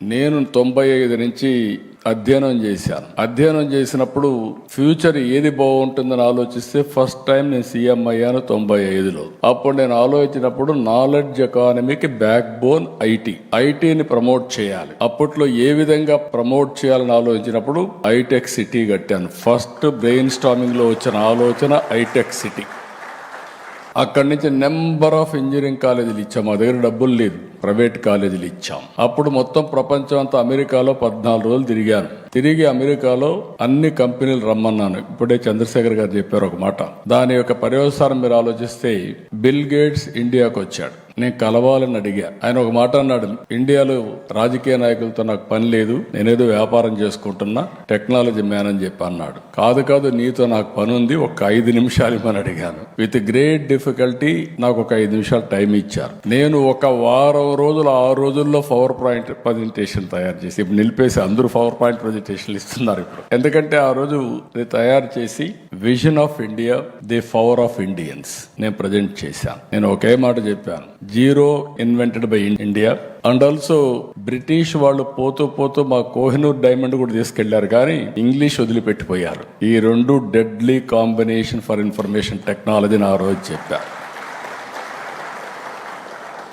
నేను 95 నుంచి అధ్యయనం చేశాను. అధ్యయనం చేసినప్పుడు ఫ్యూచర్ ఏది బాగుంటుందని ఆలోచిస్తే ఫస్ట్ టైం నేను సీఎం అయ్యాను 95లో. అప్పుడు నేను ఆలోచించినప్పుడు నాలెడ్జ్ ఎకానమీకి బ్యాక్ బోన్ ఐటీని ప్రమోట్ చేయాలి. అప్పట్లో ఏ విధంగా ప్రమోట్ చేయాలని ఆలోచించినప్పుడు హైటెక్ సిటీ కట్టాను. ఫస్ట్ బ్రెయిన్ స్టార్మింగ్ లో వచ్చిన ఆలోచన హైటెక్ సిటీ. అక్కడి నుంచి నెంబర్ ఆఫ్ ఇంజనీరింగ్ కాలేజీలు ఇచ్చాం. మా దగ్గర డబ్బులు లేదు, ప్రైవేట్ కాలేజీలు ఇచ్చాం. అప్పుడు మొత్తం ప్రపంచం అంతా అమెరికాలో 14 రోజులు తిరిగాను. తిరిగి అమెరికాలో అన్ని కంపెనీలు రమ్మన్నాను. ఇప్పుడే చంద్రశేఖర్ గారు చెప్పారు ఒక మాట. దాని యొక్క పర్యవసానం మీరు ఆలోచిస్తే బిల్ గేట్స్ ఇండియాకు వచ్చాడు. నేను కలవాలని అడిగా. ఆయన ఒక మాట అన్నాడు, ఇండియాలో రాజకీయ నాయకులతో నాకు పని లేదు, నేనేదో వ్యాపారం చేసుకుంటున్నా, టెక్నాలజీ మ్యాన్ అని చెప్పి అన్నాడు. కాదు నీతో నాకు పని ఉంది, ఒక 5 నిమిషాలు ఇవ్వని అడిగాను. విత్ గ్రేట్ డిఫికల్టీ నాకు ఒక 5 నిమిషాలు టైం ఇచ్చారు. నేను ఒక వారం రోజులు 6 రోజుల్లో పవర్ పాయింట్ ప్రజెంటేషన్ తయారు చేసి, ఇప్పుడు నిలిపేసి అందరూ పవర్ పాయింట్ ప్రజెంటేషన్లు ఇస్తున్నారు ఇప్పుడు. ఎందుకంటే ఆ రోజు తయారు చేసి vision of India, the power of Indians నేను ప్రజెంట్ చేశాను. నేను ఒకే మాట చెప్పాను, zero invented by India. And also British వాళ్ళు పోతూ మా కోహినూర్ డైమండ్ కూడా తీసుకెళ్లారు, కానీ ఇంగ్లీష్ వదిలిపెట్టిపోయారు. ఈ 2 డెడ్లీ కాంబినేషన్ ఫర్ ఇన్ఫర్మేషన్ టెక్నాలజీని ఆ రోజు చెప్పారు.